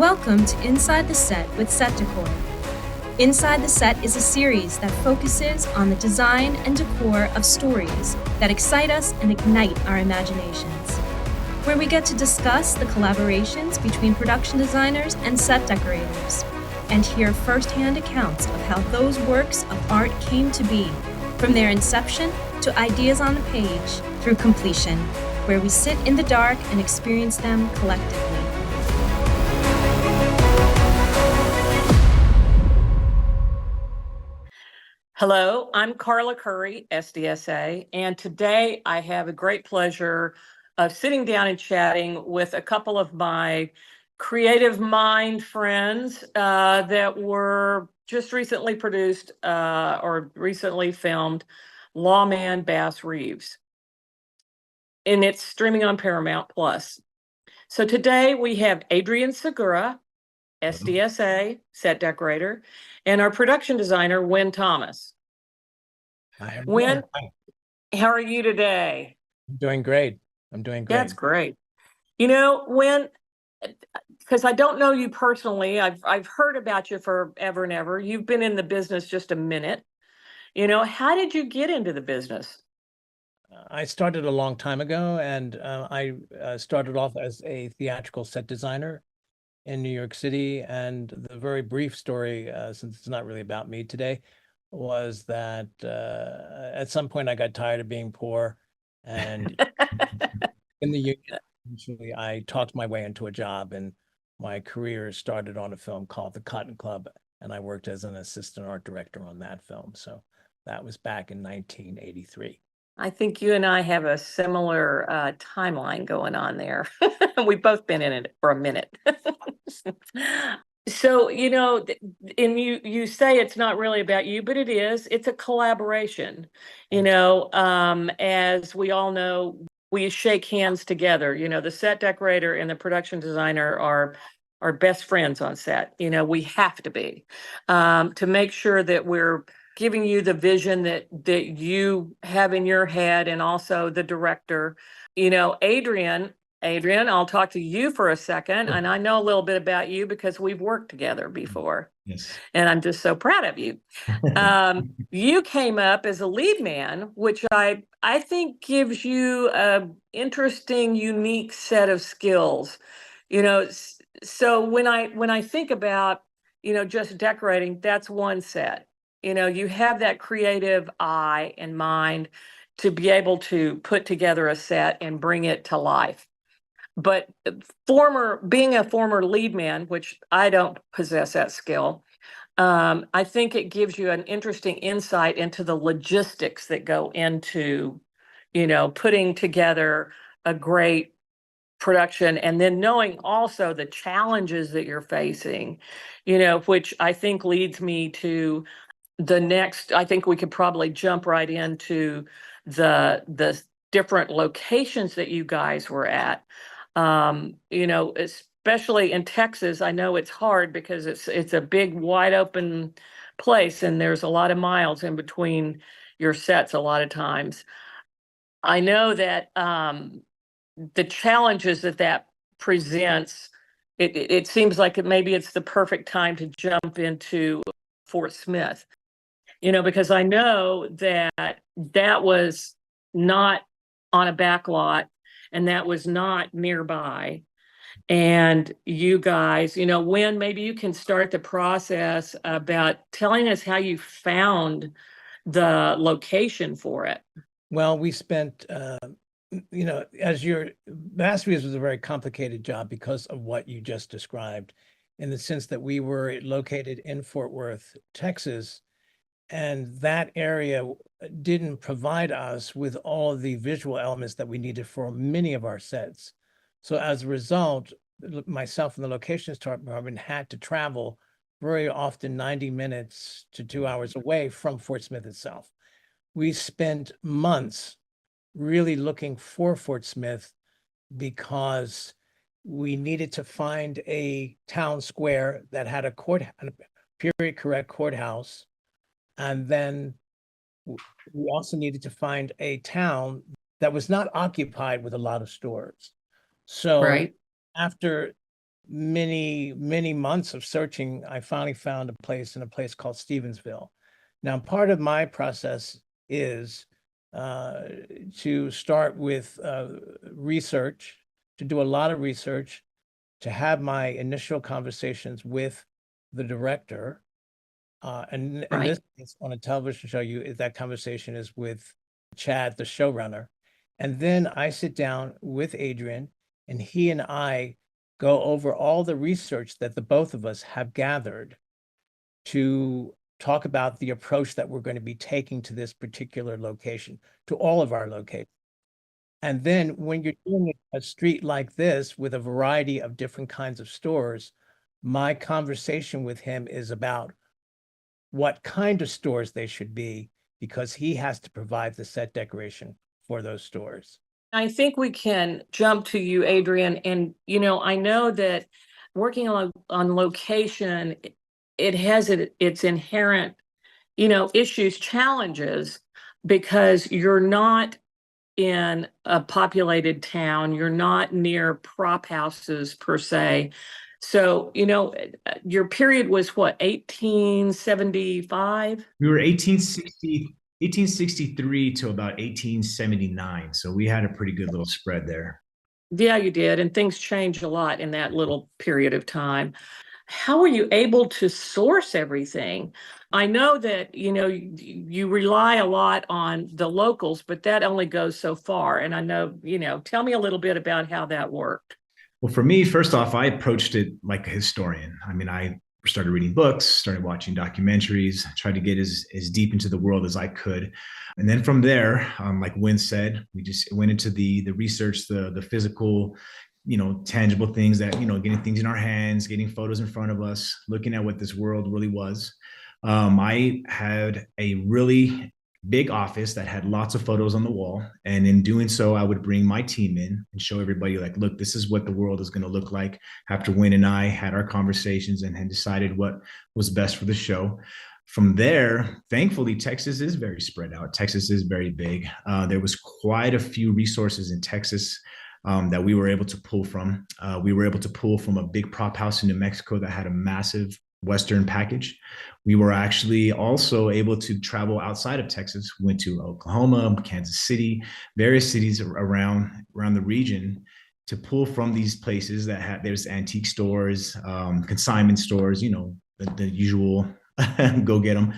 Welcome to Inside the Set with Set Decorator. Inside the Set is a series that focuses on the design and decor of stories that excite us and ignite our imaginations, where we get to discuss the collaborations between production designers and set decorators, and hear firsthand accounts of how those works of art came to be, from their inception to ideas on the page through completion, where we sit in the dark and experience them collectively. Hello, I'm Carla Curry SDSA, and today I have a great pleasure of sitting down and chatting with a couple of my creative mind friends that were just recently produced or recently filmed Lawman Bass Reeves. And it's streaming on Paramount Plus. So today we have Adrian Segura SDSA, set decorator, and our production designer, Wynn Thomas. Wynn, how are you today? I'm doing great. That's great. You know, Wynn, because I don't know you personally, I've heard about you forever and ever. You've been in the business just a minute. You know, how did you get into the business? I started a long time ago, and I started off as a theatrical set designer in New York City. And the very brief story, since it's not really about me today, was that at some point I got tired of being poor, and in the union, eventually I talked my way into a job, and my career started on a film called The Cotton Club, and I worked as an assistant art director on that film. So that was back in 1983. I think you and I have a similar timeline going on there. We've both been in it for a minute. So, you know, and you say it's not really about you, but it is. It's a collaboration. You know, as we all know, we shake hands together. You know, the set decorator and the production designer are best friends on set. You know, we have to be to make sure that we're giving you the vision that you have in your head, and also the director. You know, Adrian, I'll talk to you for a second. And I know a little bit about you because we've worked together before. Yes. And I'm just so proud of you. You came up as a lead man, which I think gives you a interesting, unique set of skills. You know, so when I think about, you know, just decorating, that's one set. You know, you have that creative eye and mind to be able to put together a set and bring it to life. But being a former lead man, which I don't possess that skill, I think it gives you an interesting insight into the logistics that go into, you know, putting together a great production, and then knowing also the challenges that you're facing, you know, which I think leads me to the next. I think we could probably jump right into the different locations that you guys were at. You know, especially in Texas, I know it's hard because it's a big, wide open place, and there's a lot of miles in between your sets a lot of times. I know that the challenges that presents, it seems like maybe it's the perfect time to jump into Fort Smith. You know, because I know that was not on a backlot, and that was not nearby. And you guys, you know, Wynn, maybe you can start the process about telling us how you found the location for it. Well, we spent, you know, Bass Reeves was a very complicated job because of what you just described, in the sense that we were located in Fort Worth, Texas, and that area didn't provide us with all of the visual elements that we needed for many of our sets. So as a result, myself and the locations department had to travel very often 90 minutes to 2 hours away from Fort Smith itself. We spent months really looking for Fort Smith because we needed to find a town square that had a period correct courthouse. And then we also needed to find a town that was not occupied with a lot of stores. So Right. after many months of searching, I finally found a place called Stevensville. Now, part of my process is to start with research, to do a lot of research, to have my initial conversations with the director. And in this case, on a television show, that conversation is with Chad, the showrunner. And then I sit down with Adrian, and he and I go over all the research that the both of us have gathered to talk about the approach that we're going to be taking to this particular location, to all of our locations. And then when you're doing a street like this with a variety of different kinds of stores, my conversation with him is about what kind of stores they should be, because he has to provide the set decoration for those stores. I think we can jump to you, Adrian. And, I know that working on location, it has its inherent, issues, challenges, because you're not in a populated town. You're not near prop houses per se. So, your period was what, 1875? We were 1863 to about 1879. So we had a pretty good little spread there. Yeah, you did. And things changed a lot in that little period of time. How were you able to source everything? I know that, you rely a lot on the locals, but that only goes so far. And I know, tell me a little bit about how that worked. Well, for me, first off, I approached it like a historian. I mean, I started reading books, started watching documentaries, tried to get as deep into the world as I could. And then from there, like Wynn said, we just went into the research, the physical, tangible things that, getting things in our hands, getting photos in front of us, looking at what this world really was. I had a really big office that had lots of photos on the wall. And in doing so, I would bring my team in and show everybody, like, look, this is what the world is going to look like after Wynn and I had our conversations and had decided what was best for the show. From there, thankfully, Texas is very spread out. Texas is very big. There was quite a few resources in Texas that we were able to pull from. We were able to pull from a big prop house in New Mexico that had a massive Western package. We were actually also able to travel outside of Texas. We went to Oklahoma, Kansas City, various cities around the region to pull from these places that had, there's antique stores, consignment stores, the usual go get them.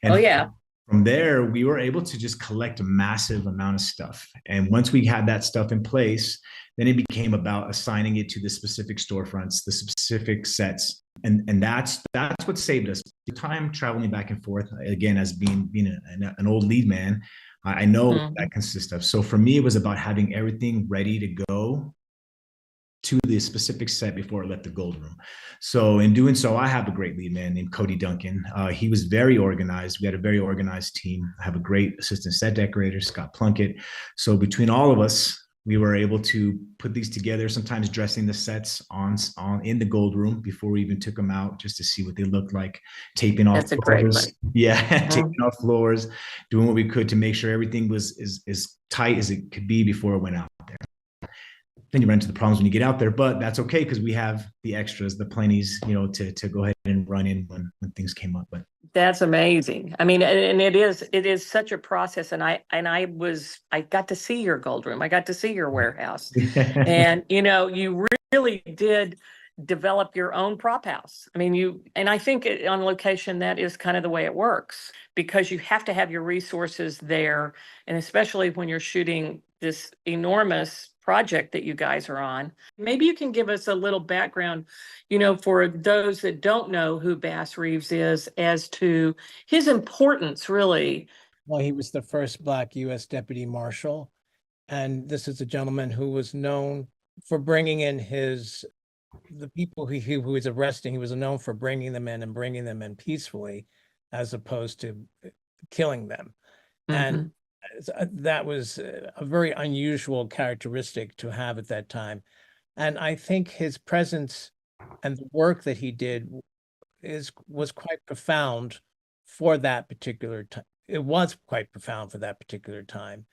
And from there, we were able to just collect a massive amount of stuff. And once we had that stuff in place, then it became about assigning it to the specific storefronts, the specific sets. And that's what saved us. The time traveling back and forth, again, as being an old lead man, I know what that consists of. So for me, it was about having everything ready to go to the specific set before I left the gold room. So in doing so, I have a great lead man named Cody Duncan. He was very organized. We had a very organized team. I have a great assistant set decorator, Scott Plunkett. So between all of us, we were able to put these together, sometimes dressing the sets on in the gold room before we even took them out, just to see what they looked like, taping off floors. Taping off floors, doing what we could to make sure everything was as tight as it could be before it went out there. Then you run into the problems when you get out there, but that's okay because we have the extras, the plenties, to go ahead and run in when things came up. But that's amazing. I mean, and it is such a process. And I got to see your gold room. I got to see your warehouse, and you really did develop your own prop house. I mean, and I think on location, that is kind of the way it works, because you have to have your resources there. And especially when you're shooting this enormous project that you guys are on. Maybe you can give us a little background, for those that don't know who Bass Reeves is, as to his importance, really. Well, he was the first Black U.S. Deputy Marshal. And this is a gentleman who was known for bringing in the people who was arresting. He was known for bringing them in and bringing them in peacefully, as opposed to killing them. And that was a very unusual characteristic to have at that time. And I think his presence and the work that he did was quite profound for that particular time. It was quite profound for that particular time.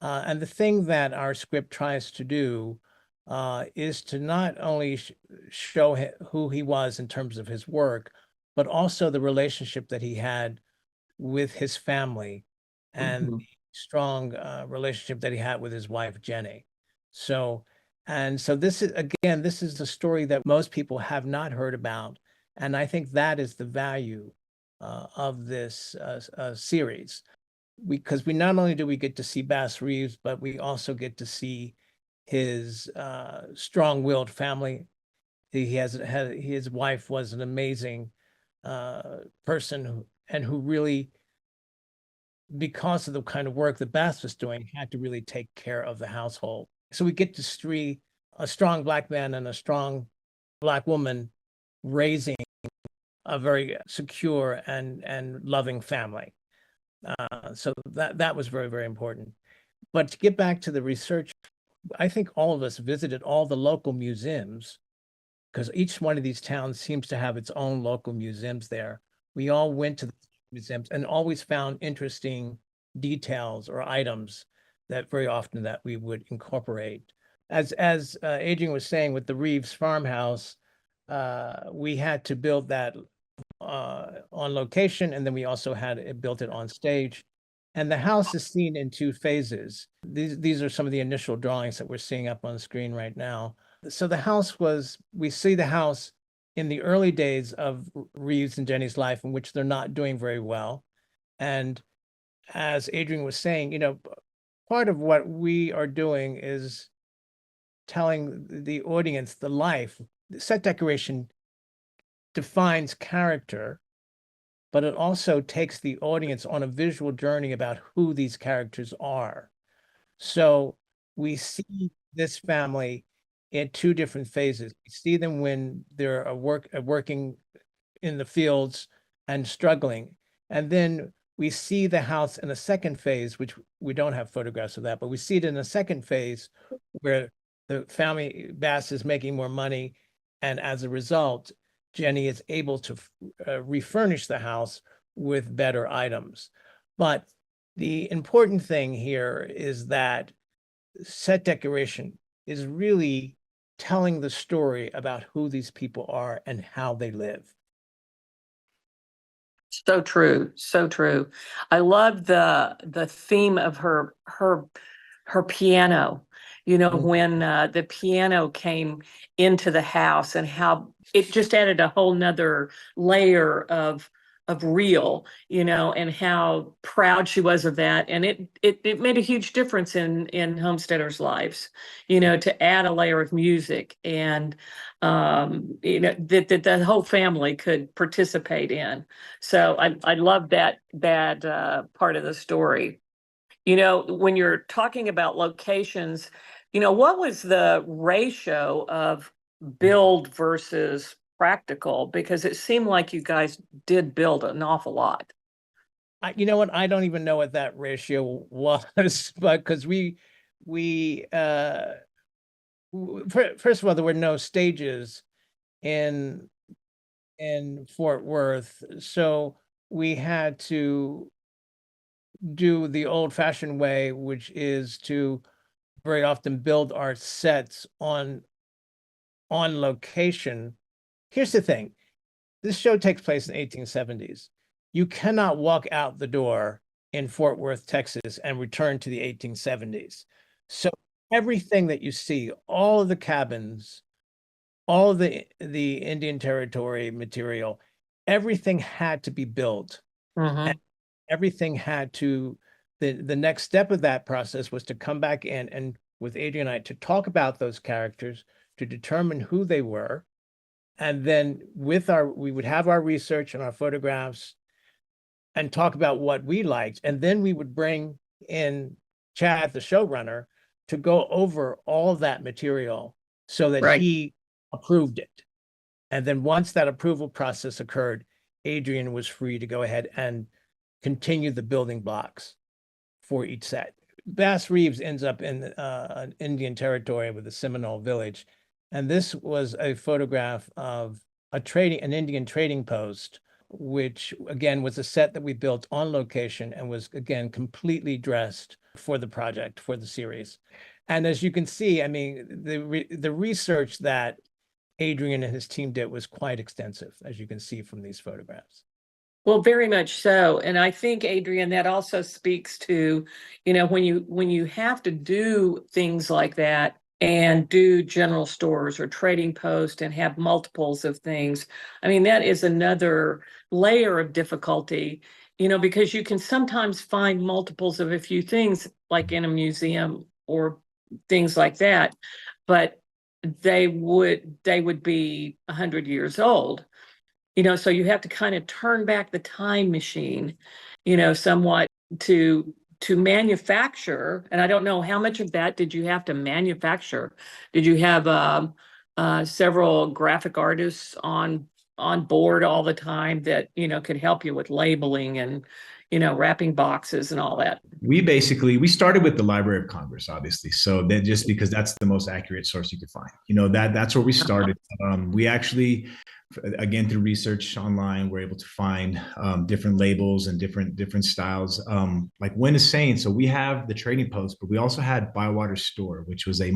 And the thing that our script tries to do is to not only show who he was in terms of his work, but also the relationship that he had with his family and Mhm. the strong relationship that he had with his wife, Jenny. So, and so this is, again, this is the story that most people have not heard about. And I think that is the value of this series. Because we not only do we get to see Bass Reeves, but we also get to see his strong-willed family. He has had, his wife was an amazing person who really, because of the kind of work that Bass was doing, had to really take care of the household. So we get to see a strong Black man and a strong Black woman raising a very secure and loving family. So that was very, very important. But to get back to the research, I think all of us visited all the local museums, because each one of these towns seems to have its own local museums there. We all went to the museums and always found interesting details or items that very often that we would incorporate. As Adrian was saying, with the Reeves farmhouse, we had to build that on location, and then we also had it built it on stage. And the house is seen in two phases. These are some of the initial drawings that we're seeing up on the screen right now. So the house was, we see the house in the early days of Reeves and Jenny's life, in which they're not doing very well. And as Adrian was saying, you know, part of what we are doing is telling the audience the life. The set decoration defines character, but it also takes the audience on a visual journey about who these characters are. So we see this family in two different phases. We see them when they're working in the fields and struggling. And then we see the house in a second phase, which we don't have photographs of that, but we see it in a second phase where the family, Bass, is making more money. And as a result, Jenny is able to refurnish the house with better items. But the important thing here is that set decoration is really telling the story about who these people are and how they live. So true, so true. I love the theme of her piano. You know, when the piano came into the house, and how it just added a whole nother layer of real, you know, and how proud she was of that. And it made a huge difference in homesteaders' lives, you know, to add a layer of music, and you know, that the whole family could participate in. So I love that part of the story. You know, when you're talking about locations, you know, what was the ratio of build versus practical? Because it seemed like you guys did build an awful lot. You know what? I don't even know what that ratio was, but because first of all, there were no stages in Fort Worth, so we had to do the old-fashioned way, which is to very often build our sets on location. Here's the thing. This show takes place in the 1870s. You cannot walk out the door in Fort Worth, Texas, and return to the 1870s. So everything that you see, all of the cabins, all of the Indian Territory material, everything had to be built. Mhm. Everything had to, the next step of that process was to come back in and with Adrian and I to talk about those characters, to determine who they were. And then we would have our research and our photographs and talk about what we liked. And then we would bring in Chad, the showrunner, to go over all that material so that Right. he approved it. And then once that approval process occurred, Adrian was free to go ahead and continue the building blocks for each set. Bass Reeves ends up in an Indian Territory with the Seminole village. And this was a photograph of an Indian trading post, which again was a set that we built on location and was again completely dressed for the project, for the series. And as you can see, I mean, the research that Adrian and his team did was quite extensive, as you can see from these photographs. Well, very much so. And I think, Adrian, that also speaks to, when you have to do things like that and do general stores or trading post and have multiples of things, I mean, that is another layer of difficulty, because you can sometimes find multiples of a few things, like in a museum or things like that, but they would be 100 years old. So you have to kind of turn back the time machine, somewhat to manufacture. And I don't know, how much of that did you have to manufacture? Did you have several graphic artists on board all the time that could help you with labeling and wrapping boxes and all that? We started with the Library of Congress, obviously. So that just because that's the most accurate source you could find, that's where we started. We actually, again, through research online, we're able to find different labels and different styles. Like Wynn is saying, so we have the trading post, but we also had Bywater Store, which was it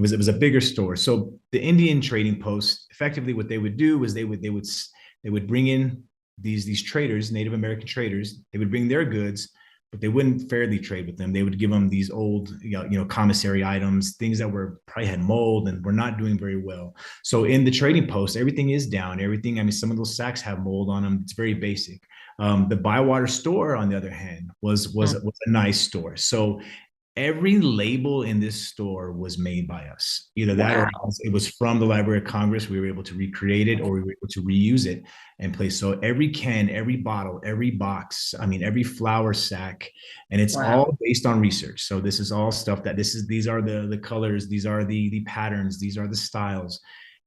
was a bigger store. So the Indian trading post, effectively what they would do is they would bring in these traders, Native American traders. They would bring their goods, but they wouldn't fairly trade with them. They would give them these old, commissary items, things that probably had mold and were not doing very well. So in the trading post, everything is down. Everything, I mean, some of those sacks have mold on them. It's very basic. The Bywater Store, on the other hand, was a nice store. So every label in this store was made by us. Either that or it was from the Library of Congress. We were able to recreate it, or we were able to reuse it and place. So every can, every bottle, every box, I mean, every flour sack, and it's all based on research. So this is all stuff that these are the colors, these are the patterns, these are the styles.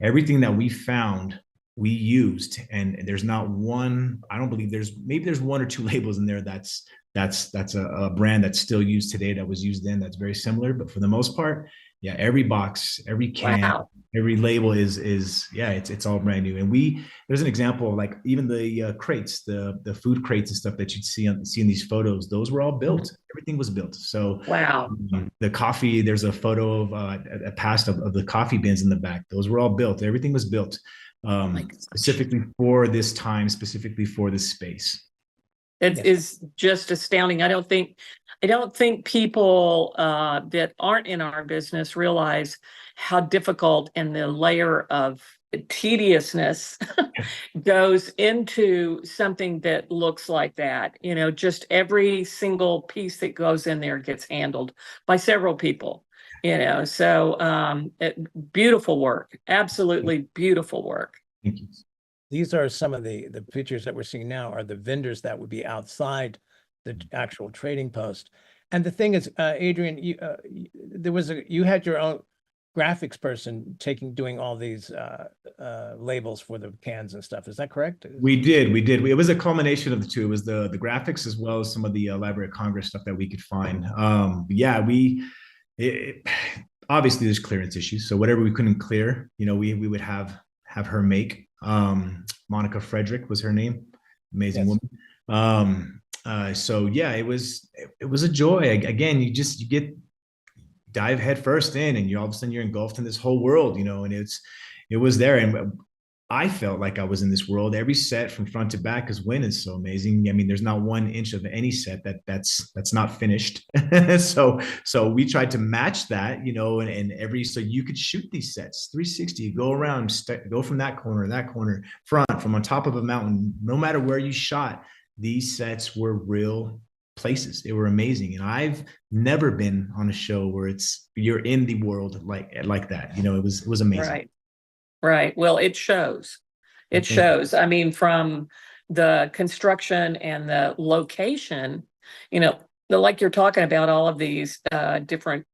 Everything that we found, we used, and there's not one, I don't believe maybe there's one or two labels in there that's a brand that's still used today that was used then, that's very similar. But for the most part, yeah, every box, every can, every label is it's all brand new. And there's an example of, like, even the crates, the food crates and stuff that you'd see in these photos, those were all built. Everything was built. So the coffee, there's a photo of a past of the coffee bins in the back. Those were all built. Everything was built specifically for this time, specifically for this space. It is just astounding. I don't think people that aren't in our business realize how difficult and the layer of tediousness goes into something that looks like that. Just every single piece that goes in there gets handled by several people. So beautiful work, absolutely beautiful work. Thank you. These are some of the pictures that we're seeing now are the vendors that would be outside the actual trading post. And the thing is, Adrian, you had your own graphics person doing all these labels for the cans and stuff. Is that correct? We did. It was a culmination of the two. It was the graphics as well as some of the Library of Congress stuff that we could find. Obviously there's clearance issues. So whatever we couldn't clear, we would have her make. Monica Frederick was her name. Amazing woman. So yeah, it was a joy. Again, you dive head first in, and all of a sudden you're engulfed in this whole world, and it was there. And I felt like I was in this world. Every set from front to back, because Wynn is so amazing. I mean, there's not 1 inch of any set that's not finished. so we tried to match that, and so you could shoot these sets 360, go around, go from that corner, front, from on top of a mountain. No matter where you shot, these sets were real places. They were amazing. And I've never been on a show where you're in the world like that. It was amazing. Right. Well, it shows. It shows. I mean, from the construction and the location, like you're talking about all of these different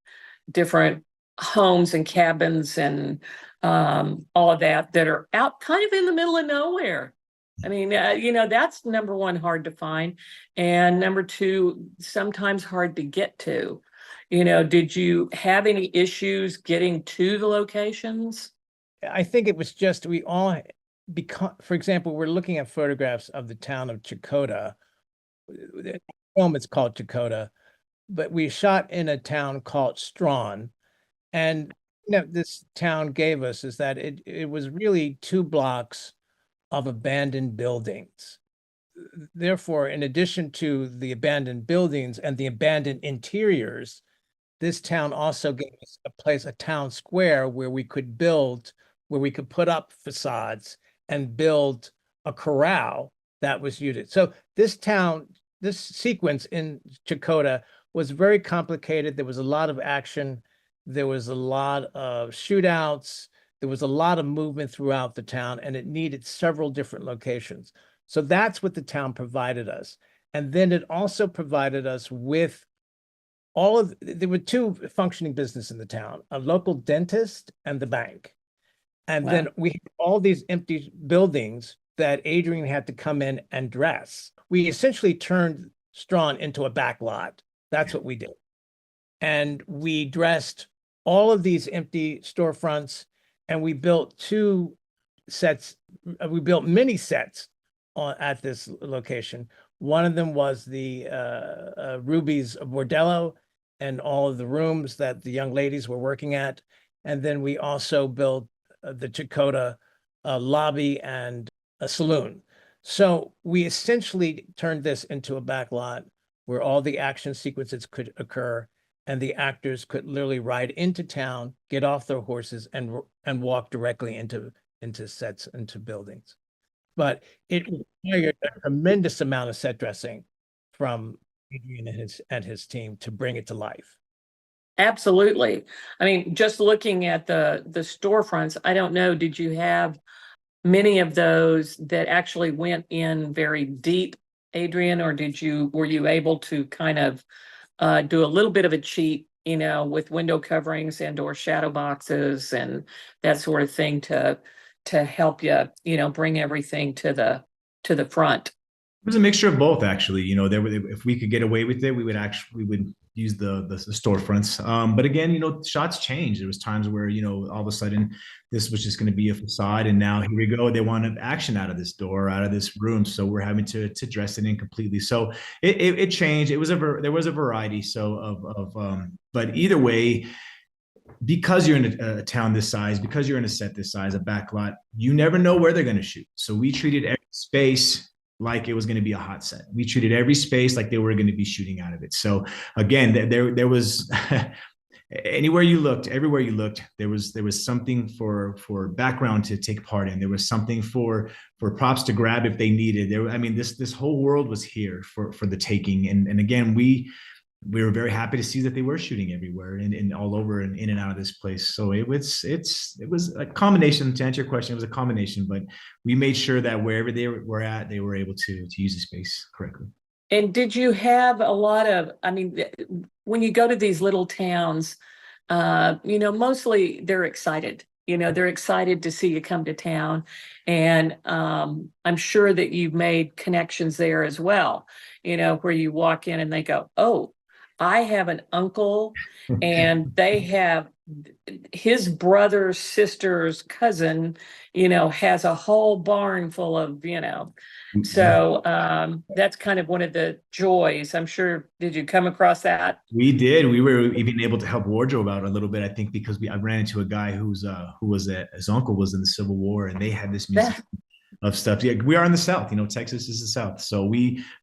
homes and cabins and all of that are out kind of in the middle of nowhere. I mean, that's number one, hard to find. And number two, sometimes hard to get to. Did you have any issues getting to the locations? I think it was just for example, we're looking at photographs of the town of Chakota. The film is called Chakota. but we shot in a town called Strawn. And this town gave us is that it was really 2 blocks of abandoned buildings. Therefore, in addition to the abandoned buildings and the abandoned interiors, this town also gave us a town square where we could put up facades and build a corral that was used. So this sequence in Chakotay was very complicated. There was a lot of action. There was a lot of shootouts. There was a lot of movement throughout the town, and it needed several different locations. So that's what the town provided us. And then it also provided us with there were 2 functioning businesses in the town, a local dentist and the bank. And Wow. then we had all these empty buildings that Adrian had to come in and dress. We essentially turned Strawn into a backlot. That's what we did. And we dressed all of these empty storefronts, and we built 2 sets. We built mini sets at this location. One of them was the Ruby's Bordello and all of the rooms that the young ladies were working at. And then we also built the Chakotay lobby and a saloon. So we essentially turned this into a backlot where all the action sequences could occur, and the actors could literally ride into town, get off their horses, and walk directly into sets, into buildings. But it required a tremendous amount of set dressing from Adrian and his team to bring it to life. Absolutely. I mean, just looking at the storefronts, I don't know, did you have many of those that actually went in very deep, Adrian, or were you able to kind of do a little bit of a cheat, with window coverings and or shadow boxes and that sort of thing to help you, bring everything to the front? It was a mixture of both, actually. If we could get away with it, we would use the storefronts. But again, shots change. There was times where, all of a sudden this was just going to be a facade, and now here we go. They wanted action out of this door, out of this room, so we're having to dress it in completely. So it changed. There was a variety. But either way, because you're in a town this size, because you're in a set this size, a backlot, you never know where they're going to shoot. So we treated every space like it was going to be a hot set. We treated every space like they were going to be shooting out of it. So again, there was everywhere you looked, there was something for background to take part in. There was something for props to grab if they needed. This whole world was here for the taking. And again, we were very happy to see that they were shooting everywhere and all over and in and out of this place. So it was a combination. To answer your question, it was a combination, but we made sure that wherever they were at, they were able to use the space correctly. And did you have a lot of, when you go to these little towns, mostly they're excited. They're excited to see you come to town. And I'm sure that you've made connections there as well, where you walk in and they go, oh, I have an uncle and they have his brother's sister's cousin, has a whole barn full of, so that's kind of one of the joys. I'm sure, did you come across that? We did. We were even able to help wardrobe out a little bit, I think, because I ran into a guy his uncle was in the Civil War, and they had this music of stuff. Yeah, we are in the South, Texas is the South. So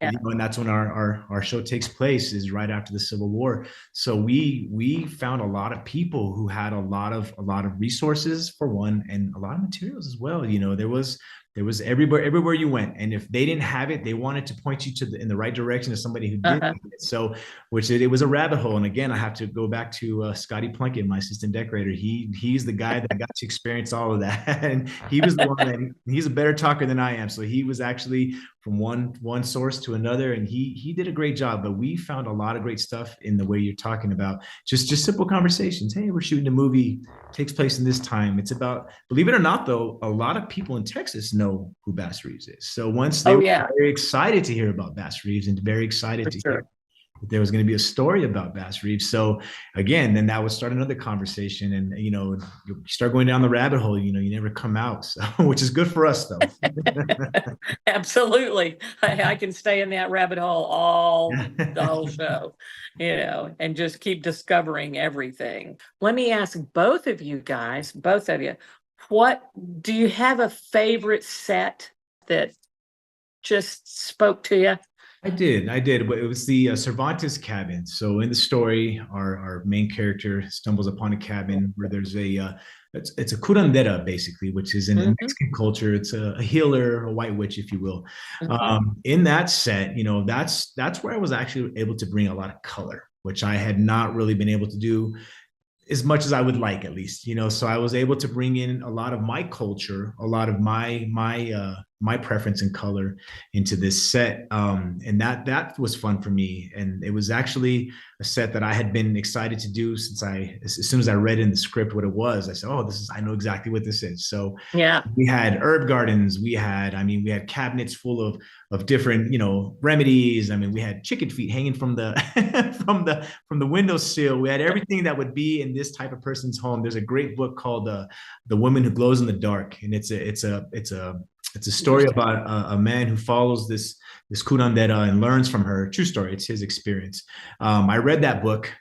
and that's when our show takes place, is right after the Civil War. So we found a lot of people who had a lot of resources, for one, and a lot of materials as well. There was everywhere you went, and if they didn't have it, they wanted to point you in the right direction to somebody who did. So, it was a rabbit hole. And again, I have to go back to Scotty Plunkett, my assistant decorator. He's the guy that got to experience all of that, and he was the one he's a better talker than I am. So he was actually from one source to another, and he did a great job. But we found a lot of great stuff in the way you're talking about, just simple conversations. Hey, we're shooting a movie, takes place in this time. It's about, believe it or not, though, a lot of people in Texas know who Bass Reeves is. So once they were very excited to hear about Bass Reeves, and very excited to hear there was going to be a story about Bass Reeves. So again, then that would start another conversation, and you start going down the rabbit hole. You never come out, so, which is good for us, though. Absolutely, I can stay in that rabbit hole the whole show, and just keep discovering everything. Let me ask both of you guys, both of you, what do you have a favorite set that just spoke to you? I did. It was the Cervantes cabin. So in the story, our main character stumbles upon a cabin where there's it's a curandera, basically, which is in Mexican culture. It's a healer, a white witch, if you will. In that set, that's where I was actually able to bring a lot of color, which I had not really been able to do as much as I would like, at least. So I was able to bring in a lot of my culture, a lot of my preference in color into this set. And that was fun for me. And it was actually a set that I had been excited to do since as soon as I read in the script what it was, I said, oh, I know exactly what this is. So yeah, we had herb gardens. We had cabinets full of different, remedies. We had chicken feet hanging from the, from the windowsill. We had everything that would be in this type of person's home. There's a great book called The Woman Who Glows in the Dark. And it's a story about a man who follows this curandera and learns from her. True story. It's his experience. I read that book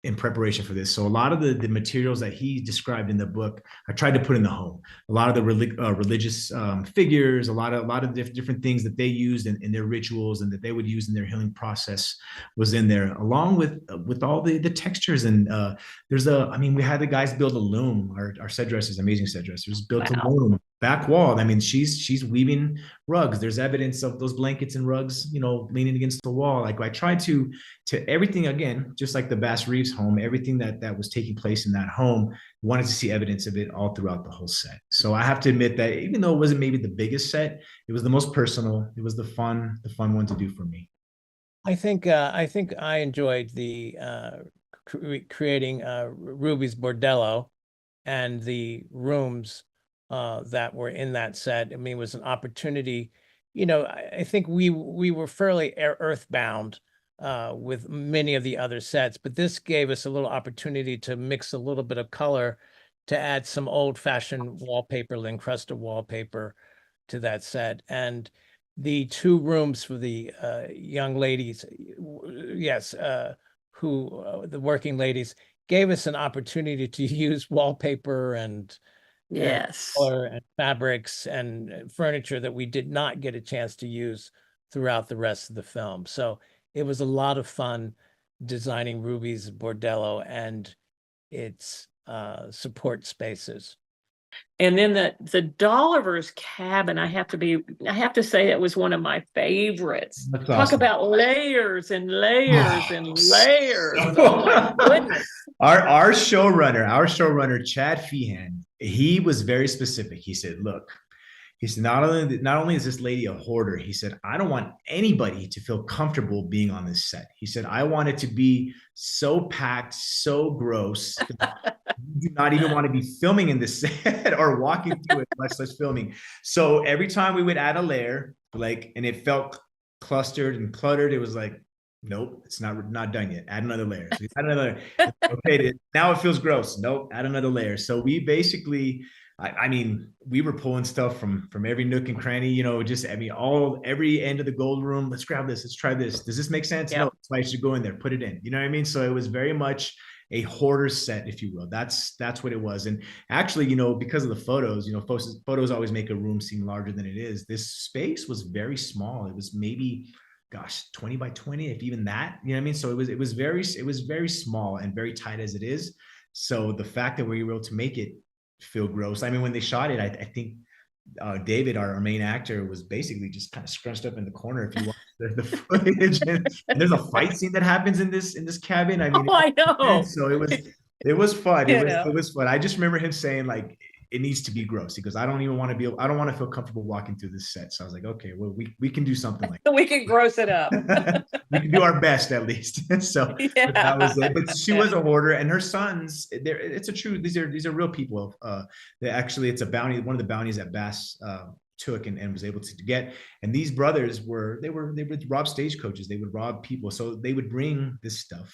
in preparation for this. So a lot of the materials that he described in the book, I tried to put in the home. A lot of the religious figures, a lot of different things that they used in their rituals and that they would use in their healing process was in there, along with all the textures. And we had the guys build a loom. Our set dressers, amazing set dressers, built a loom. Back wall. She's weaving rugs. There's evidence of those blankets and rugs, leaning against the wall. Like I tried to everything, again, just like the Bass Reeves home, everything that was taking place in that home, wanted to see evidence of it all throughout the whole set. So I have to admit that even though it wasn't maybe the biggest set, it was the most personal. It was the fun one to do for me. I think I enjoyed the creating Ruby's bordello and the rooms that were in that set. It was an opportunity. I think we were fairly earthbound with many of the other sets, but this gave us a little opportunity to mix a little bit of color, to add some old-fashioned wallpaper, Lincrusta wallpaper to that set. And the two rooms for the young ladies, the working ladies, gave us an opportunity to use wallpaper and color and fabrics and furniture that we did not get a chance to use throughout the rest of the film. So it was a lot of fun designing Ruby's bordello and its support spaces. And then the Dolliver's cabin, I have to say it was one of my favorites. That's Talk awesome. about layers and layers and layers. Oh my goodness. Our showrunner, Chad Feehan, he was very specific. He said, look, not only is this lady a hoarder, he said, I don't want anybody to feel comfortable being on this set. He said, I want it to be so packed, so gross. You do not even want to be filming in this set or walking through it, much less filming. So every time we would add a layer, and it felt clustered and cluttered, it was like, nope, it's not done yet. Add another layer. So add another. Okay, now it feels gross. Nope, add another layer. So we basically, we were pulling stuff from every nook and cranny. Every end of the gold room. Let's grab this. Let's try this. Does this make sense? Yep. No, that's why you should go in there. Put it in. You know what I mean? So it was very much a hoarder set, if you will. That's what it was. And actually, because of the photos, photos always make a room seem larger than it is. This space was very small. It was maybe, 20 by 20, if even that, you know what I mean? So it was very small and very tight as it is. So the fact that we were able to make it feel gross. When they shot it, I think David, our main actor, was basically just kind of scrunched up in the corner. If you watch the footage, and there's a fight scene that happens in this cabin. I know. So it was fun. It was fun. I just remember him saying, like, it needs to be gross. He goes, I don't want to feel comfortable walking through this set. So I was like, okay, well, we can do something like that. We can gross it up. We can do our best, at least. So that was it. But she was a hoarder, and her sons, these are real people. It's a bounty, one of the bounties that Bass took and was able to get. And these brothers they would rob stagecoaches, they would rob people. So they would bring this stuff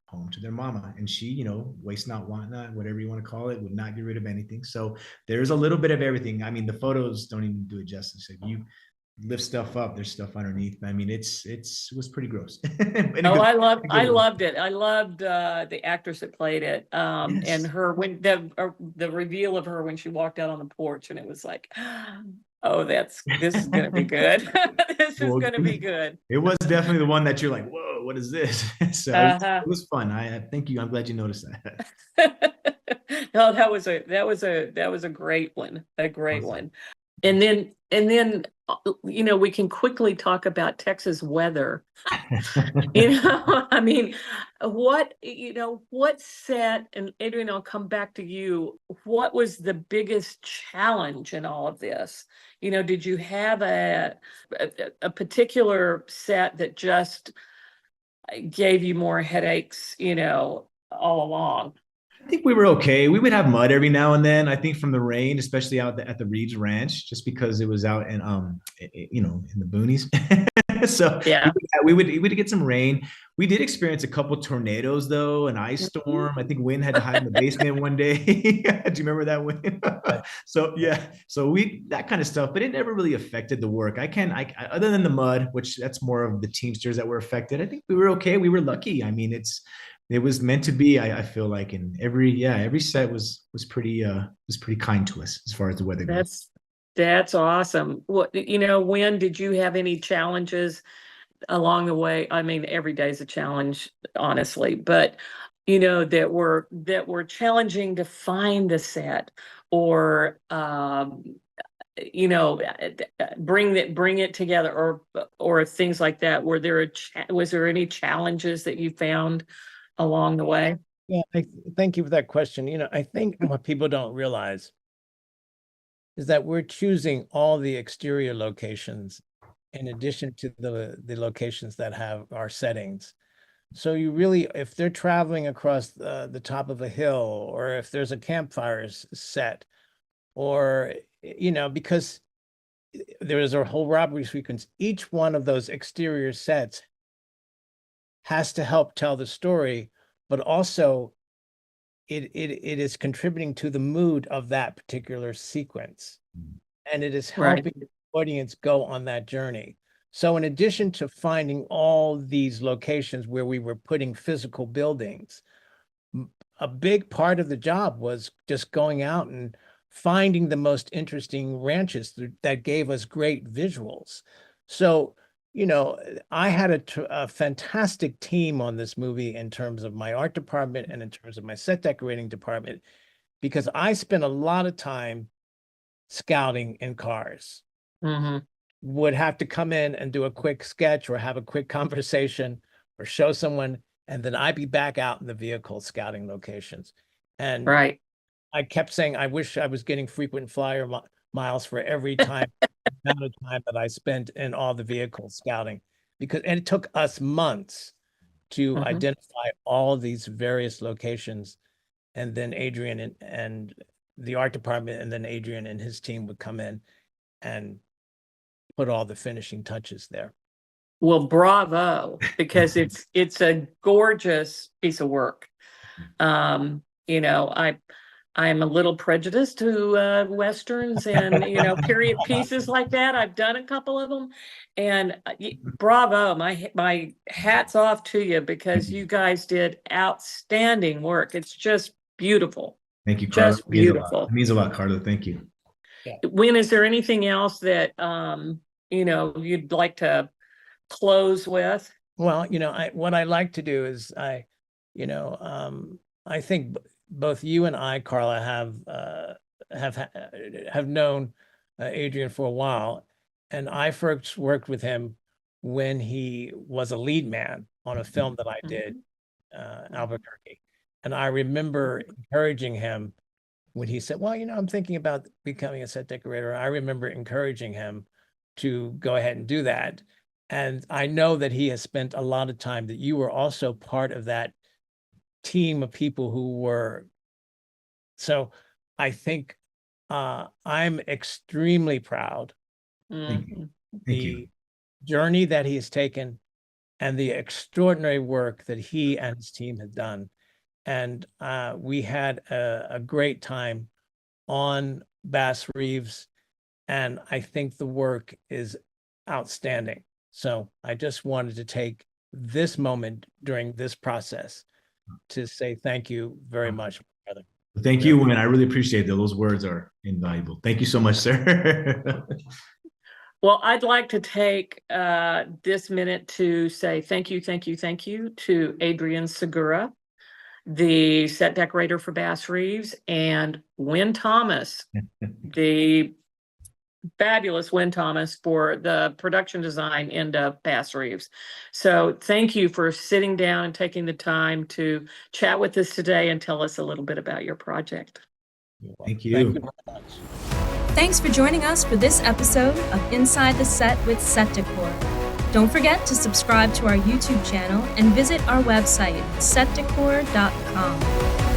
home to their mama, and she, you know, waste not, want not, whatever you want to call it, would not get rid of anything. So there's a little bit of everything. I mean, the photos don't even do it justice. If you lift stuff up, there's stuff underneath. I mean, it was pretty gross. Oh, I loved it. I loved the actress that played it, Yes. and her when the reveal of her when she walked out on the porch, and it was like, oh, this is gonna be good. This is gonna be good. It was definitely the one that you're like, whoa, what is this? So it was fun. I thank you. I'm glad you noticed that. No, that was a great one. A great one. And then you know, we can quickly talk about Texas weather. You know, I mean, what set, and Adrian, I'll come back to you. What was the biggest challenge in all of this? You know, did you have a particular set that just gave you more headaches, you know, all along? I think we were okay. We would have mud every now and then. I think from the rain, especially out at the Reeves Ranch, just because it was out in you know, in the boonies. So yeah, we would get some rain. We did experience a couple tornadoes though, an ice storm. I think Wynn had to hide in the basement one day. Do you remember that, Wynn? So yeah, so that kind of stuff, but it never really affected the work. I other than the mud, which that's more of the Teamsters that were affected. I think we were okay. We were lucky. I mean, it was meant to be. I feel like, and every set was pretty kind to us as far as the weather goes. That's awesome. What, you know, Wynn, did you have any challenges along the way? I mean, every day is a challenge, honestly, but you know, that were challenging to find the set, or you know, bring it together, or things like that. Was there any challenges that you found along the way? Yeah, thank you for that question. You know, I think what people don't realize is that we're choosing all the exterior locations in addition to the locations that have our settings. So you really, if they're traveling across the top of a hill, or if there's a campfire set, or, you know, because there is a whole robbery sequence, each one of those exterior sets has to help tell the story, but also it is contributing to the mood of that particular sequence. And it is helping the audience go on that journey. So in addition to finding all these locations where we were putting physical buildings, a big part of the job was just going out and finding the most interesting ranches that gave us great visuals. So, you know, I had a fantastic team on this movie in terms of my art department and in terms of my set decorating department, because I spent a lot of time scouting in cars. Mm-hmm. Would have to come in and do a quick sketch or have a quick conversation or show someone, and then I'd be back out in the vehicle scouting locations. And I kept saying, I wish I was getting frequent flyer miles for every time amount of time that I spent in all the vehicles scouting, and it took us months to identify all these various locations. And then Adrian and the art department, and then Adrian and his team would come in and put all the finishing touches there. Well, bravo, because it's a gorgeous piece of work. You know, I'm a little prejudiced to Westerns and, you know, period pieces like that. I've done a couple of them, and bravo, my hat's off to you, because you guys did outstanding work. It's just beautiful. Thank you, Carla. Just beautiful. It means a lot, Carla. Thank you. Wynn, is there anything else that you know, you'd like to close with? Well, you know, what I like to do is I think both you and I, Carla, have known Adrian for a while, and I first worked with him when he was a lead man on a film that I did, Albuquerque, and I remember encouraging him when he said, "Well, you know, I'm thinking about becoming a set decorator." I remember encouraging him to go ahead and do that. And I know that he has spent a lot of time, that you were also part of that team of people who were. So I think I'm extremely proud Thank you. Mhm. Thank you. the journey that he has taken and the extraordinary work that he and his team have done. And we had a great time on Bass Reeves, and I think the work is outstanding. So I just wanted to take this moment during this process to say thank you very much, brother. Thank you, Wynn. I really appreciate that. Those words are invaluable. Thank you so much, sir. Well, I'd like to take this minute to say thank you to Adrian Segura, the set decorator for Bass Reeves, and Wynn Thomas, the fabulous Wynn Thomas, for the production design end of Bass Reeves. So thank you for sitting down and taking the time to chat with us today and tell us a little bit about your project. Thank you. Thank you very much. Thanks for joining us for this episode of Inside the Set with Set Decor. Don't forget to subscribe to our YouTube channel and visit our website, setdecor.com.